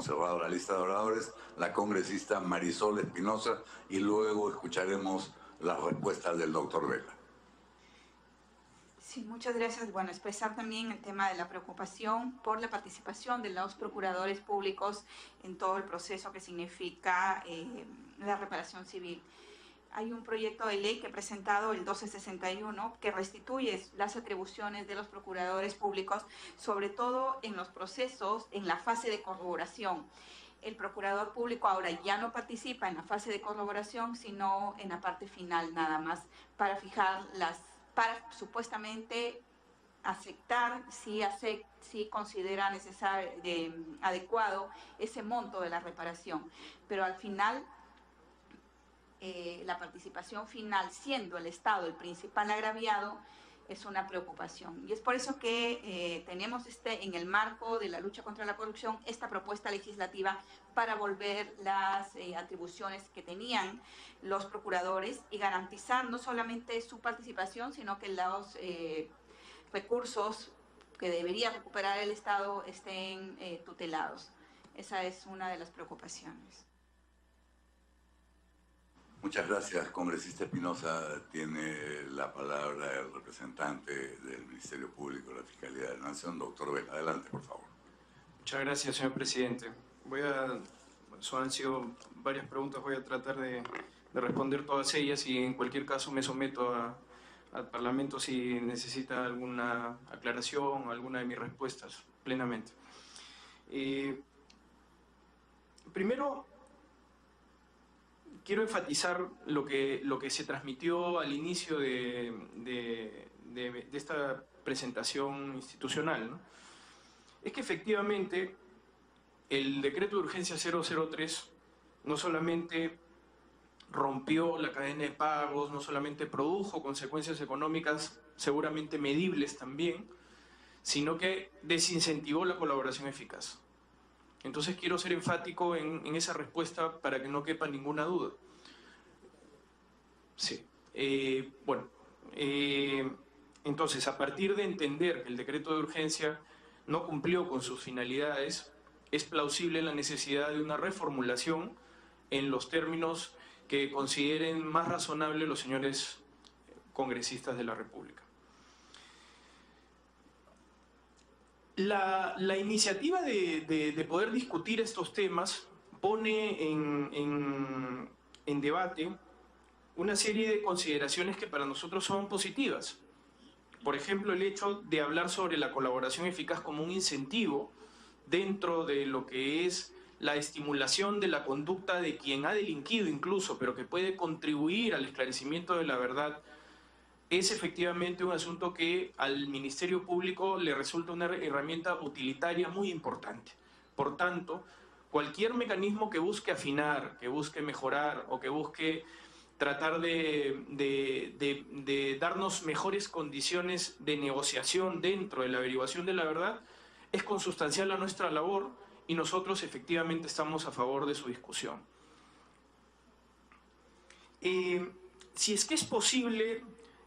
cerrado la lista de oradores, la congresista Marisol Espinosa, y luego escucharemos las respuestas del doctor Vela. Sí, muchas gracias. Bueno, expresar también el tema de la preocupación por la participación de los procuradores públicos en todo el proceso que significa la reparación civil. Hay un proyecto de ley que he presentado, el 1261, que restituye las atribuciones de los procuradores públicos, sobre todo en los procesos, en la fase de corroboración. El procurador público ahora ya no participa en la fase de corroboración, sino en la parte final nada más, para fijar para supuestamente aceptar si considera necesario, adecuado ese monto de la reparación. Pero al final, la participación final, siendo el Estado el principal agraviado, es una preocupación. Y es por eso que tenemos en el marco de la lucha contra la corrupción esta propuesta legislativa para volver las atribuciones que tenían los procuradores y garantizar no solamente su participación, sino que los recursos que debería recuperar el Estado estén tutelados. Esa es una de las preocupaciones. Muchas gracias, congresista Espinosa. Tiene la palabra el representante del Ministerio Público de la Fiscalía de la Nación, doctor Vela. Adelante, por favor. Muchas gracias, señor presidente. Han sido varias preguntas, voy a tratar de responder todas ellas y en cualquier caso me someto al Parlamento si necesita alguna aclaración o alguna de mis respuestas plenamente. Primero, quiero enfatizar lo que se transmitió al inicio de esta presentación institucional, ¿no? Es que efectivamente el decreto de urgencia 003 no solamente rompió la cadena de pagos, no solamente produjo consecuencias económicas seguramente medibles también, sino que desincentivó la colaboración eficaz. Entonces quiero ser enfático en esa respuesta para que no quepa ninguna duda. Sí. Entonces, a partir de entender que el decreto de urgencia no cumplió con sus finalidades, es plausible la necesidad de una reformulación en los términos que consideren más razonable los señores congresistas de la República. La iniciativa de poder discutir estos temas pone en debate una serie de consideraciones que para nosotros son positivas. Por ejemplo, el hecho de hablar sobre la colaboración eficaz como un incentivo dentro de lo que es la estimulación de la conducta de quien ha delinquido incluso, pero que puede contribuir al esclarecimiento de la verdad, es efectivamente un asunto que al Ministerio Público le resulta una herramienta utilitaria muy importante. Por tanto, cualquier mecanismo que busque afinar, que busque mejorar o que busque tratar de darnos mejores condiciones de negociación dentro de la averiguación de la verdad, es consustancial a nuestra labor y nosotros efectivamente estamos a favor de su discusión. Si es que es posible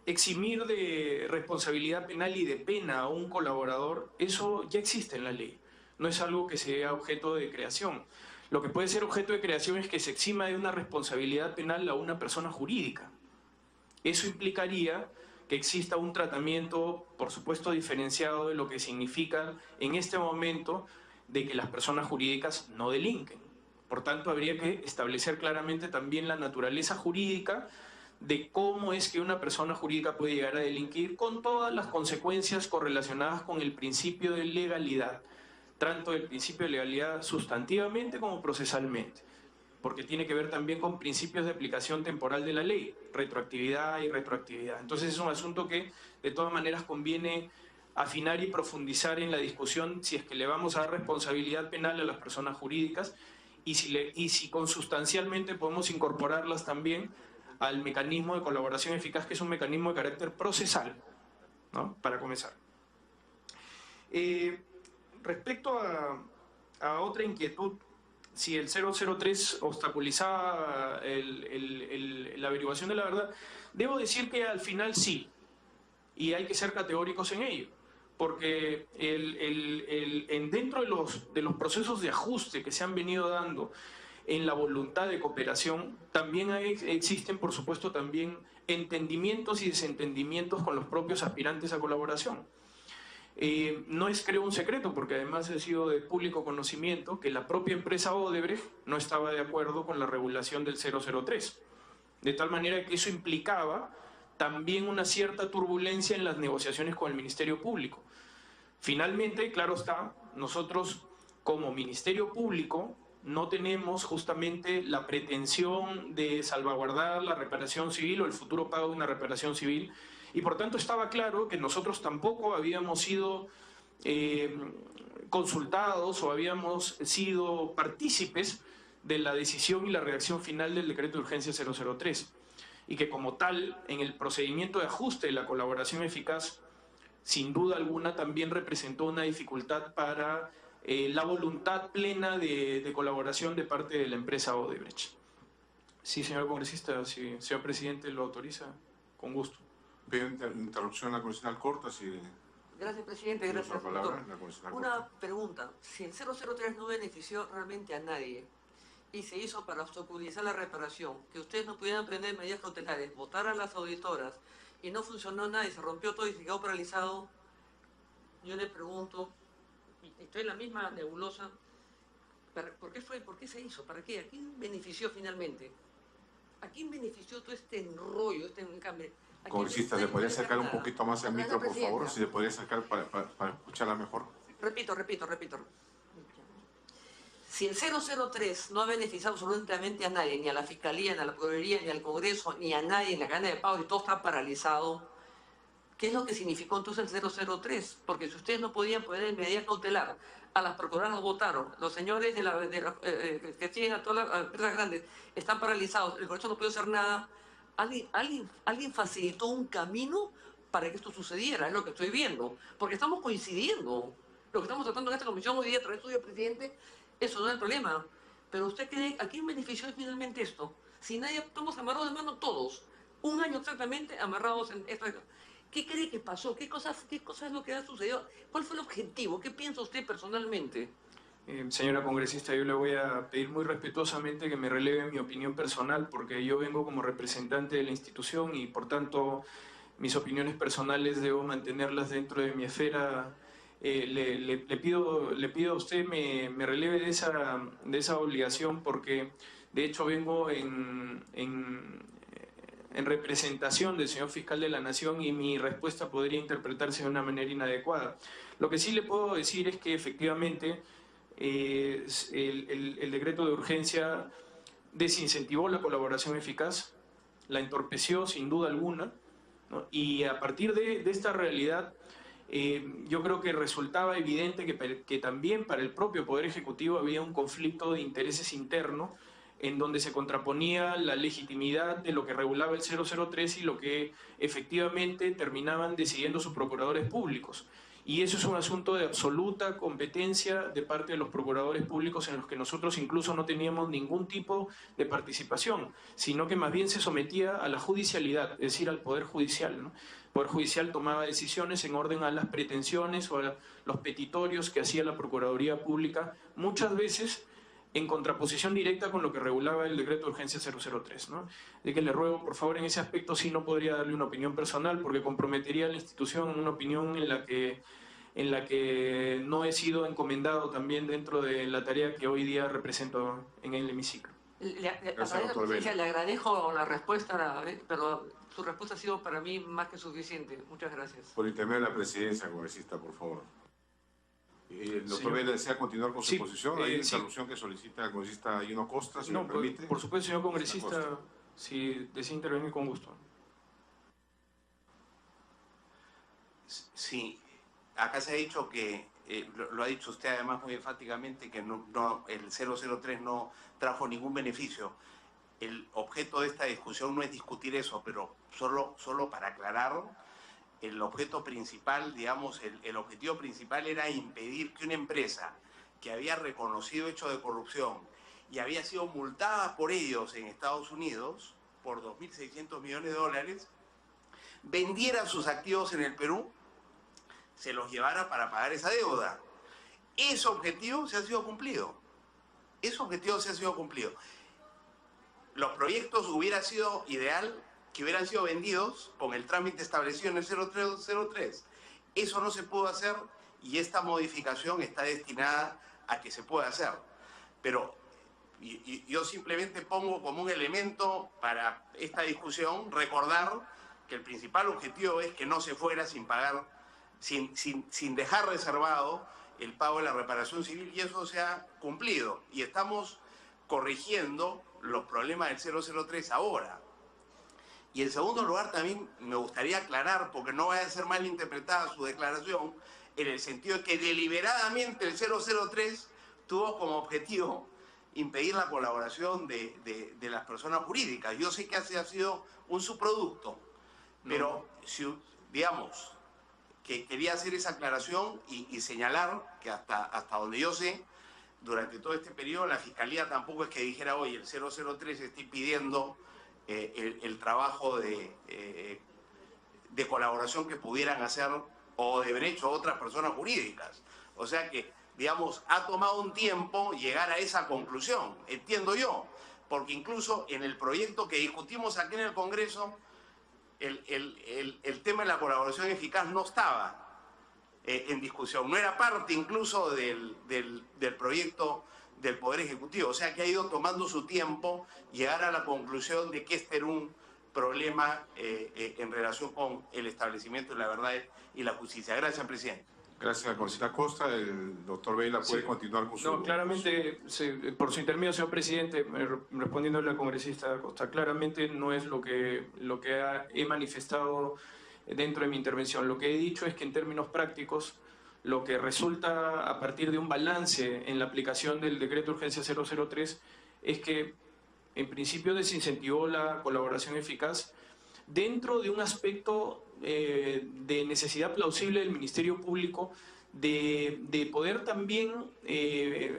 eximir de responsabilidad penal y de pena a un colaborador, eso ya existe en la ley. No es algo que sea objeto de creación. Lo que puede ser objeto de creación es que se exima de una responsabilidad penal a una persona jurídica. Eso implicaría que exista un tratamiento, por supuesto, diferenciado de lo que significa en este momento de que las personas jurídicas no delinquen. Por tanto, habría que establecer claramente también la naturaleza jurídica de cómo es que una persona jurídica puede llegar a delinquir con todas las consecuencias correlacionadas con el principio de legalidad, tanto el principio de legalidad sustantivamente como procesalmente, porque tiene que ver también con principios de aplicación temporal de la ley, retroactividad y retroactividad. Entonces es un asunto que de todas maneras conviene afinar y profundizar en la discusión si es que le vamos a dar responsabilidad penal a las personas jurídicas y si consustancialmente podemos incorporarlas también al mecanismo de colaboración eficaz, que es un mecanismo de carácter procesal, ¿no? Para comenzar. Respecto a otra inquietud, si el 003 obstaculizaba la averiguación de la verdad, debo decir que al final sí, y hay que ser categóricos en ello, porque dentro de los procesos de ajuste que se han venido dando en la voluntad de cooperación, también existen, por supuesto, también entendimientos y desentendimientos con los propios aspirantes a colaboración. No es, creo, un secreto, porque además ha sido de público conocimiento que la propia empresa Odebrecht no estaba de acuerdo con la regulación del 003. De tal manera que eso implicaba también una cierta turbulencia en las negociaciones con el Ministerio Público. Finalmente, claro está, nosotros como Ministerio Público no tenemos justamente la pretensión de salvaguardar la reparación civil o el futuro pago de una reparación civil, y por tanto estaba claro que nosotros tampoco habíamos sido consultados o habíamos sido partícipes de la decisión y la redacción final del decreto de urgencia 003, y que como tal, en el procedimiento de ajuste de la colaboración eficaz, sin duda alguna también representó una dificultad para la voluntad plena de colaboración de parte de la empresa Odebrecht. Sí, señor congresista, si señor presidente lo autoriza, con gusto. Pido interrupción a la condicional corta. Gracias, presidente. Gracias, doctor. Una pregunta. Si el 003 no benefició realmente a nadie y se hizo para obstaculizar la reparación, que ustedes no pudieran prender medidas cautelares, votar a las auditoras y no funcionó nada y se rompió todo y se quedó paralizado, yo le pregunto, y estoy en la misma nebulosa, ¿por qué se hizo? ¿Para qué? ¿A quién benefició finalmente? ¿A quién benefició todo este enrollo, este encambre? Congresista, ¿le podría acercar un poquito más al micro, por favor? Si le podría acercar para escucharla mejor. Repito. Si el 003 no ha beneficiado absolutamente a nadie, ni a la Fiscalía, ni a la Procuraduría, ni al Congreso, ni a nadie en la cadena de pagos, y todo está paralizado, ¿qué es lo que significó entonces el 003? Porque si ustedes no podían poner en medida cautelar, a las procuradoras votaron, los señores que siguen a todas las empresas grandes están paralizados, el Congreso no puede hacer nada, alguien facilitó un camino para que esto sucediera, es lo que estoy viendo, porque estamos coincidiendo. Lo que estamos tratando en esta comisión hoy día a través del presidente, eso no es el problema. Pero usted cree, ¿a quién benefició finalmente esto? Si nadie, estamos amarrados de mano todos, un año exactamente amarrados en esta. ¿Qué cree que pasó? ¿Qué cosas es lo que ha sucedido? ¿Cuál fue el objetivo? ¿Qué piensa usted personalmente? Señora congresista, yo le voy a pedir muy respetuosamente que me releve mi opinión personal, porque yo vengo como representante de la institución y por tanto mis opiniones personales debo mantenerlas dentro de mi esfera. Le pido a usted me releve de esa obligación, porque de hecho vengo en representación del señor fiscal de la Nación y mi respuesta podría interpretarse de una manera inadecuada. Lo que sí le puedo decir es que efectivamente el decreto de urgencia desincentivó la colaboración eficaz, la entorpeció sin duda alguna, ¿no? Y a partir de esta realidad, yo creo que resultaba evidente que también para el propio Poder Ejecutivo había un conflicto de intereses interno en donde se contraponía la legitimidad de lo que regulaba el 003 y lo que efectivamente terminaban decidiendo sus procuradores públicos. Y eso es un asunto de absoluta competencia de parte de los procuradores públicos, en los que nosotros incluso no teníamos ningún tipo de participación, sino que más bien se sometía a la judicialidad, es decir, al Poder Judicial, ¿no? El Poder Judicial tomaba decisiones en orden a las pretensiones o a los petitorios que hacía la Procuraduría Pública, muchas veces en contraposición directa con lo que regulaba el decreto de urgencia 003, ¿no? De que le ruego, por favor, en ese aspecto sí no podría darle una opinión personal, porque comprometería a la institución en una opinión en la que no he sido encomendado también dentro de la tarea que hoy día represento en el hemiciclo. Le agradezco la respuesta, pero su respuesta ha sido para mí más que suficiente. Muchas gracias. Por intermedio de la presidencia, congresista, por favor. El doctor Vela desea continuar con su posición. Hay una interrupción que solicita el congresista Gino Costa, si me permite. Por supuesto, señor congresista, si desea intervenir, con gusto. Sí, acá se ha dicho que, lo ha dicho usted además muy enfáticamente, que el 003 no trajo ningún beneficio. El objeto de esta discusión no es discutir eso, pero solo para aclarar, el objeto principal, digamos, el objetivo principal era impedir que una empresa que había reconocido hechos de corrupción y había sido multada por ellos en Estados Unidos por 2.600 millones de dólares, vendiera sus activos en el Perú se los llevara para pagar esa deuda. Ese objetivo se ha sido cumplido. Ese objetivo se ha sido cumplido. Los proyectos hubiera sido ideal que hubieran sido vendidos con el trámite establecido en el 0303. Eso no se pudo hacer y esta modificación está destinada a que se pueda hacer. Pero yo simplemente pongo como un elemento para esta discusión recordar que el principal objetivo es que no se fuera sin pagar, sin dejar reservado el pago de la reparación civil, y eso se ha cumplido. Y estamos corrigiendo los problemas del 003 ahora. Y en segundo lugar también me gustaría aclarar, porque no vaya a ser mal interpretada su declaración, en el sentido de que deliberadamente el 003 tuvo como objetivo impedir la colaboración de las personas jurídicas. Yo sé que ese ha sido un subproducto, pero si, digamos, que quería hacer esa aclaración y señalar que hasta donde yo sé, durante todo este periodo la Fiscalía tampoco es que dijera, oye, el 003 está impidiendo el trabajo de colaboración que pudieran hacer o de haber hecho otras personas jurídicas. O sea que, digamos, ha tomado un tiempo llegar a esa conclusión, entiendo yo, porque incluso en el proyecto que discutimos aquí en el Congreso, el tema de la colaboración eficaz no estaba en discusión, no era parte incluso del proyecto del Poder Ejecutivo, o sea que ha ido tomando su tiempo llegar a la conclusión de que este era un problema en relación con el establecimiento de la verdad y la justicia. Gracias, presidente. Gracias, congresista Costa. El doctor Vela puede continuar con su... No, claramente, por su intermedio, señor presidente, respondiéndole al congresista Costa, claramente no es lo que he manifestado dentro de mi intervención. Lo que he dicho es que en términos prácticos, lo que resulta a partir de un balance en la aplicación del decreto de urgencia 003 es que en principio desincentivó la colaboración eficaz dentro de un aspecto de necesidad plausible del Ministerio Público de poder también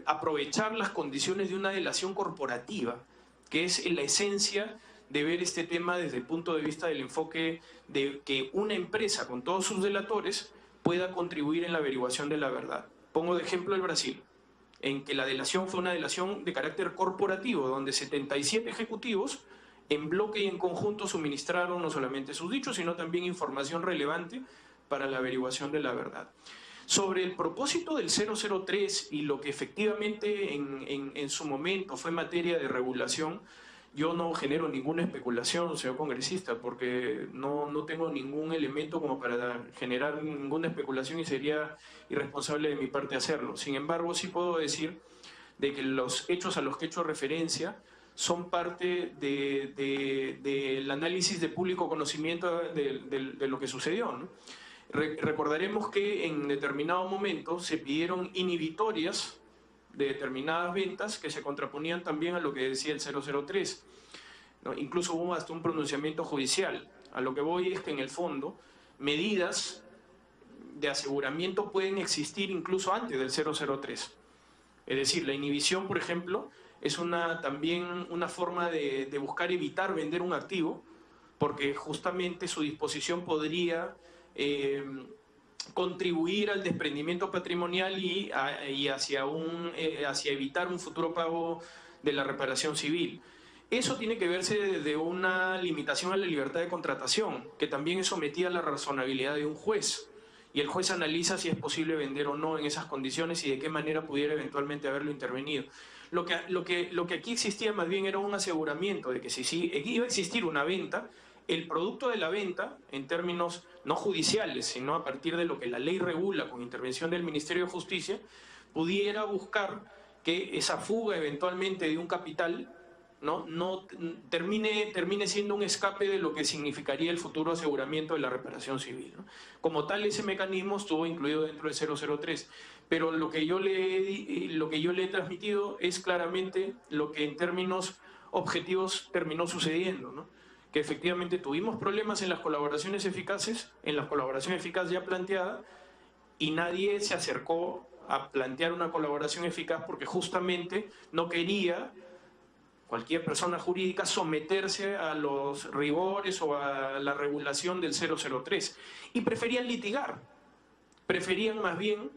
aprovechar las condiciones de una delación corporativa, que es la esencia de ver este tema desde el punto de vista del enfoque de que una empresa con todos sus delatores pueda contribuir en la averiguación de la verdad. Pongo de ejemplo el Brasil, en que la delación fue una delación de carácter corporativo, donde 77 ejecutivos en bloque y en conjunto suministraron no solamente sus dichos, sino también información relevante para la averiguación de la verdad. Sobre el propósito del 003 y lo que efectivamente en su momento fue materia de regulación, yo no genero ninguna especulación, señor congresista, porque no tengo ningún elemento como para generar ninguna especulación y sería irresponsable de mi parte hacerlo. Sin embargo, sí puedo decir de que los hechos a los que he hecho referencia son parte del análisis de público conocimiento de lo que sucedió, ¿no? Recordaremos que en determinado momento se pidieron inhibitorias de determinadas ventas que se contraponían también a lo que decía el 003, ¿no? Incluso hubo hasta un pronunciamiento judicial. A lo que voy es que en el fondo medidas de aseguramiento pueden existir incluso antes del 003. Es decir, la inhibición, por ejemplo, es también una forma de buscar evitar vender un activo, porque justamente su disposición podría contribuir al desprendimiento patrimonial y hacia evitar un futuro pago de la reparación civil. Eso tiene que verse desde una limitación a la libertad de contratación, que también es sometida a la razonabilidad de un juez. Y el juez analiza si es posible vender o no en esas condiciones y de qué manera pudiera eventualmente haberlo intervenido. Lo que aquí existía más bien era un aseguramiento de que si iba a existir una venta, el producto de la venta, en términos no judiciales, sino a partir de lo que la ley regula con intervención del Ministerio de Justicia, pudiera buscar que esa fuga eventualmente de un capital no termine siendo un escape de lo que significaría el futuro aseguramiento de la reparación civil, ¿no? Como tal, ese mecanismo estuvo incluido dentro del 003, pero lo que yo le he transmitido es claramente lo que en términos objetivos terminó sucediendo, ¿no? Que efectivamente tuvimos problemas en las colaboraciones eficaces, en la colaboración eficaz ya planteada, y nadie se acercó a plantear una colaboración eficaz porque justamente no quería cualquier persona jurídica someterse a los rigores o a la regulación del 003 y preferían litigar preferían más bien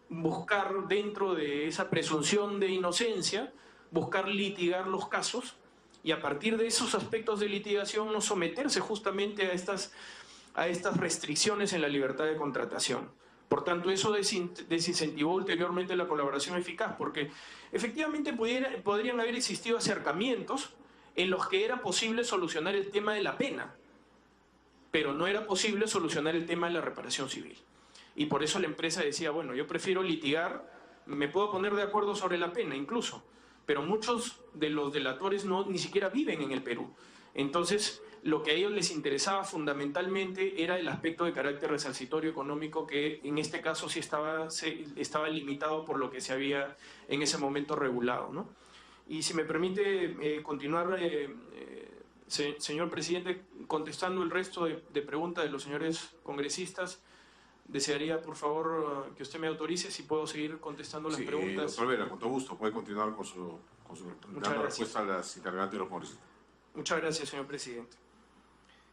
buscar dentro de esa presunción de inocencia, buscar litigar los casos y a partir de esos aspectos de litigación no someterse justamente a estas restricciones en la libertad de contratación. Por tanto, eso desincentivó ulteriormente la colaboración eficaz, porque efectivamente podrían haber existido acercamientos en los que era posible solucionar el tema de la pena, pero no era posible solucionar el tema de la reparación civil. Y por eso la empresa decía, bueno, yo prefiero litigar, me puedo poner de acuerdo sobre la pena incluso, pero muchos de los delatores ni siquiera viven en el Perú. Entonces, lo que a ellos les interesaba fundamentalmente era el aspecto de carácter resarcitorio económico, que en este caso sí estaba limitado por lo que se había en ese momento regulado, ¿no? Y si me permite continuar, señor presidente, contestando el resto de preguntas de los señores congresistas, desearía, por favor, que usted me autorice si puedo seguir contestando las preguntas. Doctor Vera, con todo gusto, puede continuar con su dando respuesta a las interrogantes de los congresistas. Muchas gracias, señor presidente.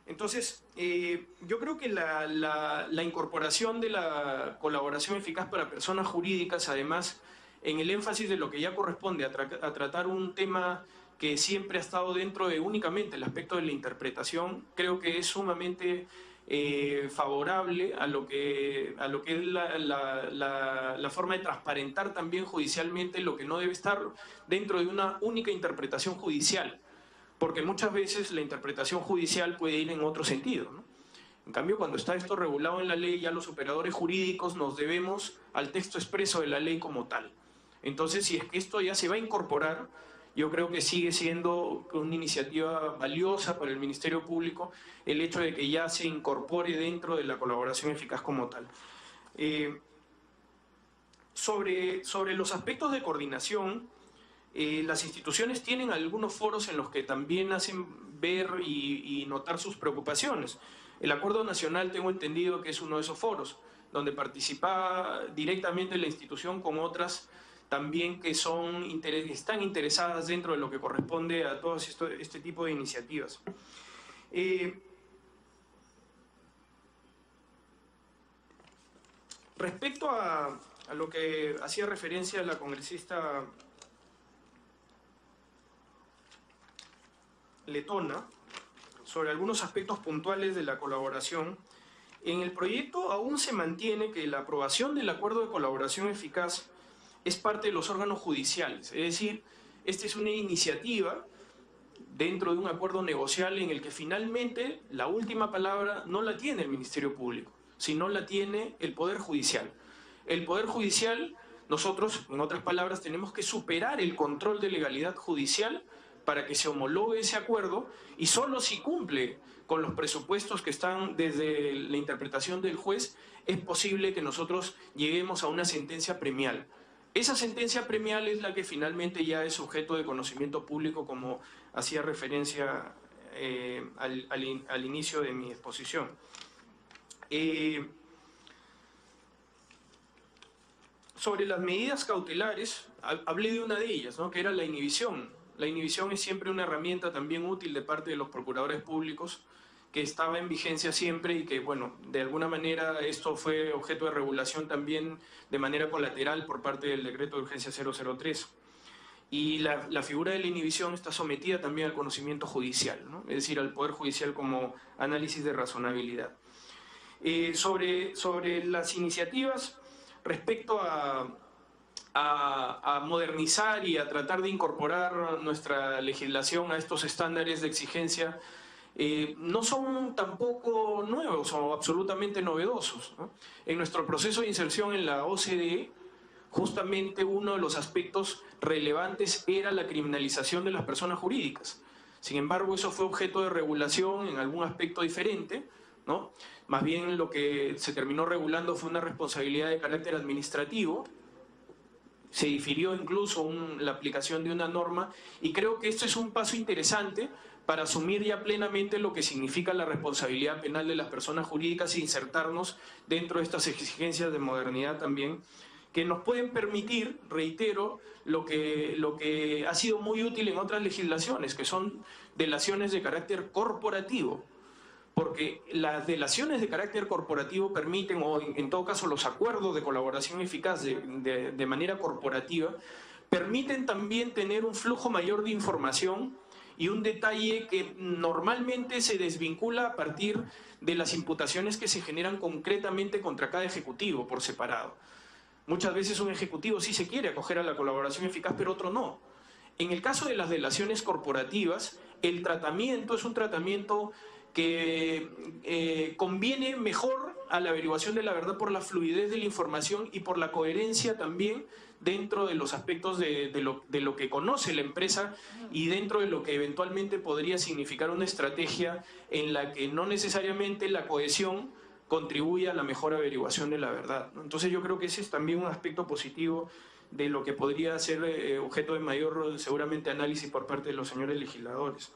Entonces, yo creo que la incorporación de la colaboración eficaz para personas jurídicas, además, en el énfasis de lo que ya corresponde a tratar un tema que siempre ha estado dentro de únicamente el aspecto de la interpretación, creo que es sumamente favorable a lo que es la forma de transparentar también judicialmente lo que no debe estar dentro de una única interpretación judicial, porque muchas veces la interpretación judicial puede ir en otro sentido, ¿no? En cambio, cuando está esto regulado en la ley, ya los operadores jurídicos nos debemos al texto expreso de la ley como tal. Entonces, si es que esto ya se va a incorporar, yo creo que sigue siendo una iniciativa valiosa para el Ministerio Público el hecho de que ya se incorpore dentro de la colaboración eficaz como tal. Sobre los aspectos de coordinación, las instituciones tienen algunos foros en los que también hacen ver y notar sus preocupaciones. El Acuerdo Nacional tengo entendido que es uno de esos foros, donde participa directamente la institución con otras también que están interesadas dentro de lo que corresponde a todo este tipo de iniciativas. Respecto a lo que hacía referencia la congresista letona, sobre algunos aspectos puntuales de la colaboración, en el proyecto aún se mantiene que la aprobación del acuerdo de colaboración eficaz es parte de los órganos judiciales, es decir, esta es una iniciativa dentro de un acuerdo negocial en el que finalmente la última palabra no la tiene el Ministerio Público, sino la tiene el Poder Judicial. El Poder Judicial, nosotros, en otras palabras, tenemos que superar el control de legalidad judicial para que se homologue ese acuerdo, y solo si cumple con los presupuestos que están desde la interpretación del juez, es posible que nosotros lleguemos a una sentencia premial. Esa sentencia premial es la que finalmente ya es objeto de conocimiento público, como hacía referencia al inicio de mi exposición. Sobre las medidas cautelares, hablé de una de ellas, ¿no?, que era la inhibición. La inhibición es siempre una herramienta también útil de parte de los procuradores públicos, que estaba en vigencia siempre y que, bueno, de alguna manera esto fue objeto de regulación también de manera colateral por parte del decreto de urgencia 003. Y la figura de la inhibición está sometida también al conocimiento judicial, ¿no?, es decir, al Poder Judicial como análisis de razonabilidad. Sobre las iniciativas respecto a modernizar y a tratar de incorporar nuestra legislación a estos estándares de exigencia, no son tampoco nuevos o absolutamente novedosos, ¿no? En nuestro proceso de inserción en la OCDE, justamente uno de los aspectos relevantes era la criminalización de las personas jurídicas. Sin embargo, eso fue objeto de regulación en algún aspecto diferente, ¿no? Más bien lo que se terminó regulando fue una responsabilidad de carácter administrativo. Se difirió incluso la aplicación de una norma, y creo que esto es un paso interesante para asumir ya plenamente lo que significa la responsabilidad penal de las personas jurídicas e insertarnos dentro de estas exigencias de modernidad también, que nos pueden permitir, reitero, lo que ha sido muy útil en otras legislaciones, que son delaciones de carácter corporativo. porque las delaciones de carácter corporativo permiten, o en todo caso los acuerdos de colaboración eficaz de manera corporativa, permiten también tener un flujo mayor de información y un detalle que normalmente se desvincula a partir de las imputaciones que se generan concretamente contra cada ejecutivo por separado. Muchas veces un ejecutivo sí se quiere acoger a la colaboración eficaz, pero otro no. En el caso de las delaciones corporativas, el tratamiento es un tratamiento que conviene mejor a la averiguación de la verdad por la fluidez de la información y por la coherencia también dentro de los aspectos de lo que conoce la empresa y dentro de lo que eventualmente podría significar una estrategia en la que no necesariamente la cohesión contribuye a la mejor averiguación de la verdad, ¿no? Entonces yo creo que ese es también un aspecto positivo de lo que podría ser objeto de mayor, seguramente, análisis por parte de los señores legisladores.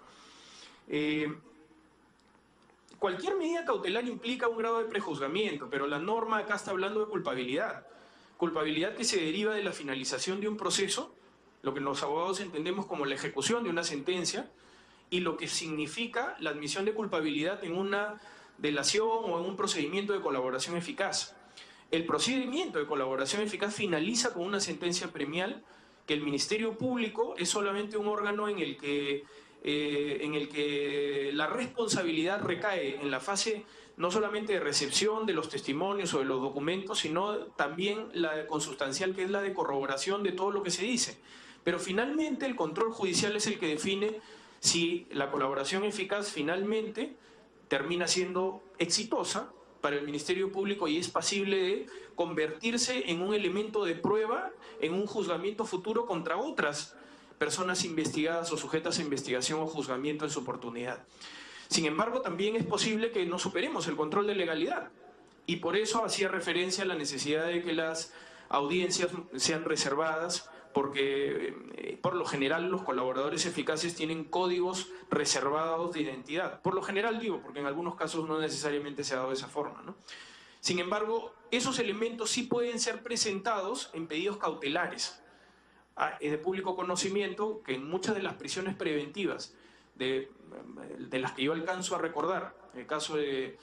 Cualquier medida cautelar implica un grado de prejuzgamiento, pero la norma acá está hablando de culpabilidad. Culpabilidad que se deriva de la finalización de un proceso, lo que los abogados entendemos como la ejecución de una sentencia, y lo que significa la admisión de culpabilidad en una delación o en un procedimiento de colaboración eficaz. El procedimiento de colaboración eficaz finaliza con una sentencia premial, que el Ministerio Público es solamente un órgano en el que la responsabilidad recae en la fase no solamente de recepción de los testimonios o de los documentos, sino también la consustancial, que es la de corroboración de todo lo que se dice. Pero finalmente el control judicial es el que define si la colaboración eficaz finalmente termina siendo exitosa para el Ministerio Público y es pasible de convertirse en un elemento de prueba en un juzgamiento futuro contra otras personas investigadas o sujetas a investigación o juzgamiento en su oportunidad. Sin embargo, también es posible que no superemos el control de legalidad, y por eso hacía referencia a la necesidad de que las audiencias sean reservadas, porque por lo general los colaboradores eficaces tienen códigos reservados de identidad. Por lo general digo, porque en algunos casos no necesariamente se ha dado de esa forma, ¿no? Sin embargo, esos elementos sí pueden ser presentados en pedidos cautelares. Es de público conocimiento que en muchas de las prisiones preventivas de las que yo alcanzo a recordar, el caso de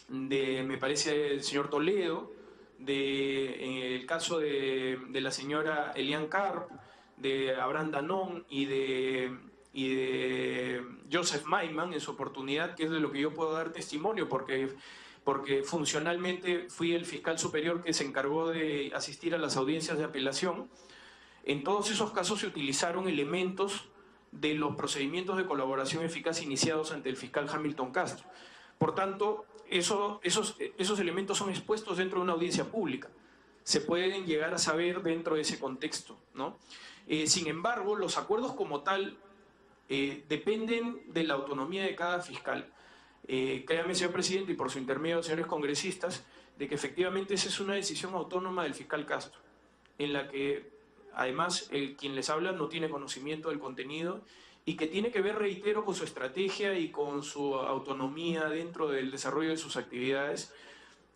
me parece, el señor Toledo, el caso de la señora Elian Karp, de Abraham Danón y de Joseph Maiman en su oportunidad, que es de lo que yo puedo dar testimonio, porque funcionalmente fui el fiscal superior que se encargó de asistir a las audiencias de apelación. En todos esos casos se utilizaron elementos de los procedimientos de colaboración eficaz iniciados ante el fiscal Hamilton Castro. Por tanto, esos elementos son expuestos dentro de una audiencia pública. Se pueden llegar a saber dentro de ese contexto, ¿no? Sin embargo, los acuerdos como tal dependen de la autonomía de cada fiscal. Créame, señor presidente, y por su intermedio, señores congresistas, de que efectivamente esa es una decisión autónoma del fiscal Castro, en la que además quien les habla no tiene conocimiento del contenido y que tiene que ver, reitero, con su estrategia y con su autonomía dentro del desarrollo de sus actividades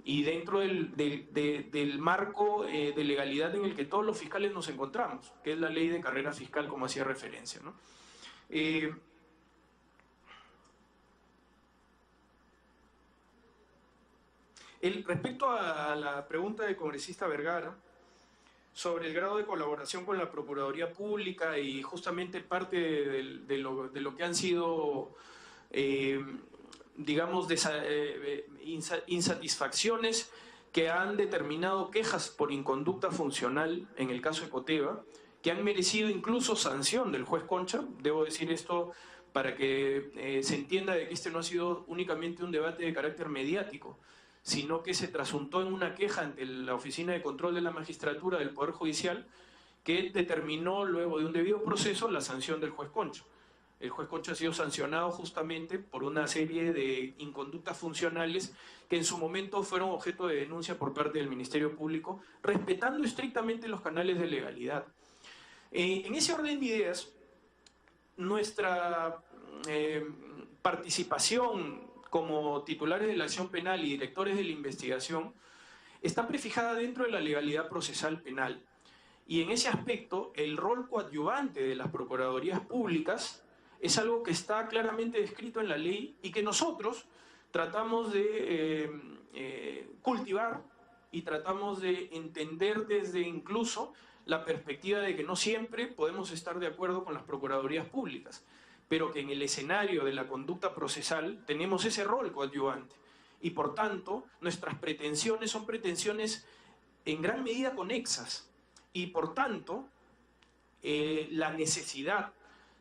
y dentro del marco de legalidad en el que todos los fiscales nos encontramos, que es la ley de carrera fiscal, como hacía referencia, ¿no? Respecto a la pregunta del congresista Vergara sobre el grado de colaboración con la Procuraduría Pública y justamente parte de lo que han sido, digamos, insatisfacciones que han determinado quejas por inconducta funcional en el caso de Ecoteva, que han merecido incluso sanción del juez Concha. Debo decir esto para que se entienda de que este no ha sido únicamente un debate de carácter mediático, sino que se trasuntó en una queja ante la Oficina de Control de la Magistratura del Poder Judicial, que determinó, luego de un debido proceso, la sanción del juez Concha. El juez Concha ha sido sancionado justamente por una serie de inconductas funcionales que en su momento fueron objeto de denuncia por parte del Ministerio Público, respetando estrictamente los canales de legalidad. En ese orden de ideas, nuestra participación como titulares de la acción penal y directores de la investigación está prefijada dentro de la legalidad procesal penal. Y en ese aspecto, el rol coadyuvante de las procuradurías públicas es algo que está claramente descrito en la ley y que nosotros tratamos de cultivar y tratamos de entender desde incluso la perspectiva de que no siempre podemos estar de acuerdo con las procuradurías públicas, pero que en el escenario de la conducta procesal tenemos ese rol coadyuvante. Y por tanto, nuestras pretensiones son pretensiones en gran medida conexas. Y por tanto, la necesidad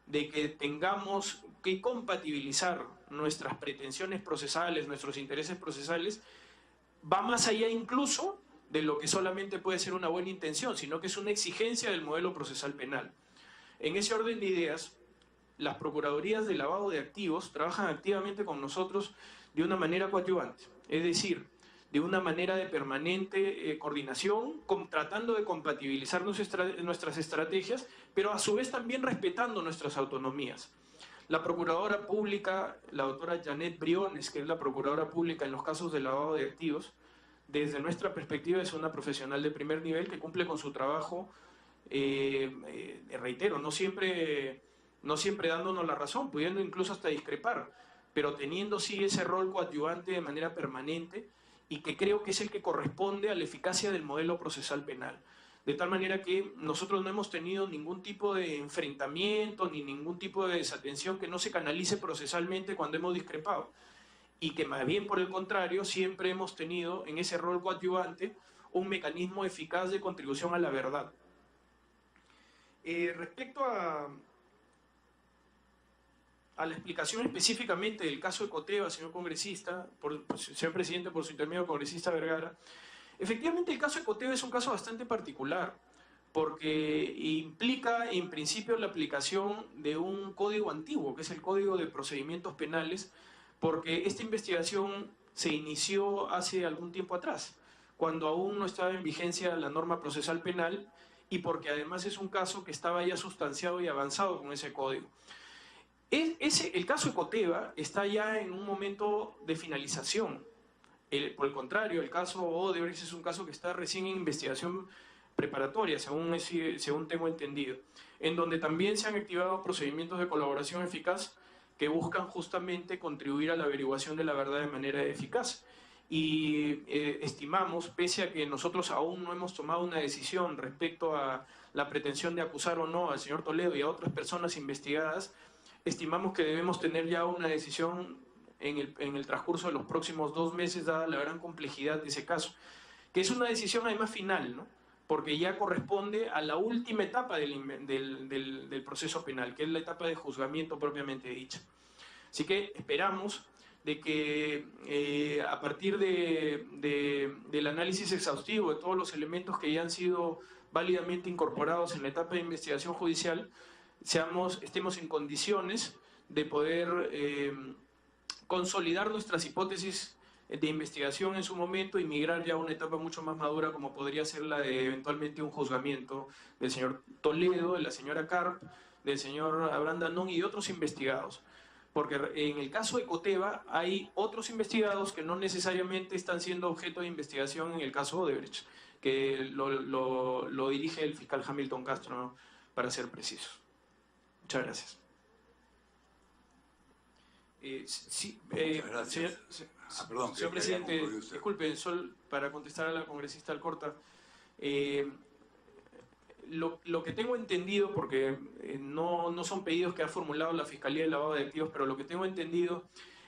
de que tengamos que compatibilizar nuestras pretensiones procesales, nuestros intereses procesales, va más allá incluso de lo que solamente puede ser una buena intención, sino que es una exigencia del modelo procesal penal. En ese orden de ideas, las procuradurías de lavado de activos trabajan activamente con nosotros de una manera coadyuvante, es decir, de una manera de permanente coordinación, tratando de compatibilizar nuestras estrategias, pero a su vez también respetando nuestras autonomías. La procuradora pública, la doctora Janet Briones, que es la procuradora pública en los casos de lavado de activos, desde nuestra perspectiva es una profesional de primer nivel que cumple con su trabajo, reitero, no siempre dándonos la razón, pudiendo incluso hasta discrepar, pero teniendo sí ese rol coadyuvante de manera permanente y que creo que es el que corresponde a la eficacia del modelo procesal penal. De tal manera que nosotros no hemos tenido ningún tipo de enfrentamiento ni ningún tipo de desatención que no se canalice procesalmente cuando hemos discrepado. Y que más bien por el contrario, siempre hemos tenido en ese rol coadyuvante un mecanismo eficaz de contribución a la verdad. Respecto a la explicación específicamente del caso de Ecoteva, señor congresista, señor presidente, por su intermedio, congresista Vergara, efectivamente el caso de Ecoteva es un caso bastante particular, porque implica en principio la aplicación de un código antiguo, que es el Código de Procedimientos Penales, porque esta investigación se inició hace algún tiempo atrás, cuando aún no estaba en vigencia la norma procesal penal, y porque además es un caso que estaba ya sustanciado y avanzado con ese código. El caso Ecoteva está ya en un momento de finalización. Por el contrario, el caso Odebrecht es un caso que está recién en investigación preparatoria, según tengo entendido, en donde también se han activado procedimientos de colaboración eficaz que buscan justamente contribuir a la averiguación de la verdad de manera eficaz. Y estimamos, pese a que nosotros aún no hemos tomado una decisión respecto a la pretensión de acusar o no al señor Toledo y a otras personas investigadas, estimamos que debemos tener ya una decisión en el transcurso de los próximos 2 meses, dada la gran complejidad de ese caso, que es una decisión además final, ¿no? Porque ya corresponde a la última etapa del proceso penal, que es la etapa de juzgamiento propiamente dicha. Así que esperamos de que a partir del análisis exhaustivo de todos los elementos que ya han sido válidamente incorporados en la etapa de investigación judicial, estemos en condiciones de poder consolidar nuestras hipótesis de investigación en su momento y migrar ya a una etapa mucho más madura como podría ser la de eventualmente un juzgamiento del señor Toledo, de la señora Karp, del señor Abraham Danón y de otros investigados. Porque en el caso de Ecoteva hay otros investigados que no necesariamente están siendo objeto de investigación en el caso Odebrecht, que lo dirige el fiscal Hamilton Castro, ¿no? Para ser precisos. Muchas gracias. Muchas gracias. Perdón, señor presidente, disculpe, para contestar a la congresista Alcorta, lo que tengo entendido, porque no son pedidos que ha formulado la Fiscalía de Lavado de Activos, pero lo que tengo entendido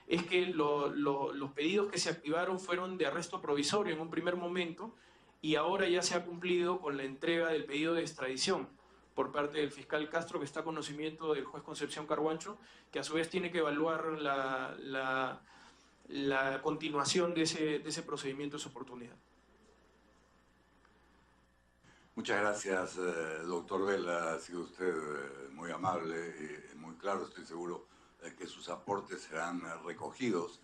es que los pedidos que se activaron fueron de arresto provisorio en un primer momento y ahora ya se ha cumplido con la entrega del pedido de extradición por parte del fiscal Castro, que está a conocimiento del juez Concepción Carhuancho, que a su vez tiene que evaluar la continuación de ese procedimiento, esa oportunidad. Muchas gracias, doctor Vela. Ha sido usted muy amable y muy claro. Estoy seguro que sus aportes serán recogidos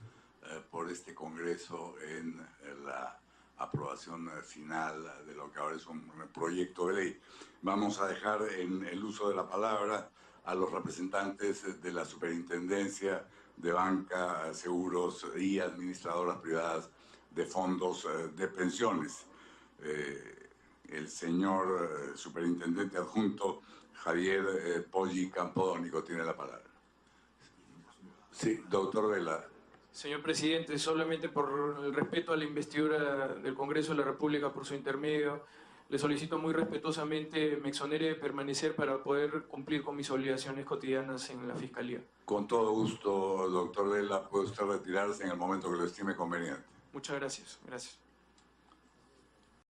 por este Congreso en la aprobación final de lo que ahora es un proyecto de ley. Vamos a dejar en el uso de la palabra a los representantes de la Superintendencia de Banca, Seguros y Administradoras Privadas de Fondos de Pensiones. El señor Superintendente Adjunto Javier Poggi Campodónico tiene la palabra. Sí, doctor Vela. Señor presidente, solamente por el respeto a la investidura del Congreso de la República por su intermedio, le solicito muy respetuosamente me exonere de permanecer para poder cumplir con mis obligaciones cotidianas en la Fiscalía. Con todo gusto, doctor Vela, puede usted retirarse en el momento que lo estime conveniente. Muchas gracias. Gracias.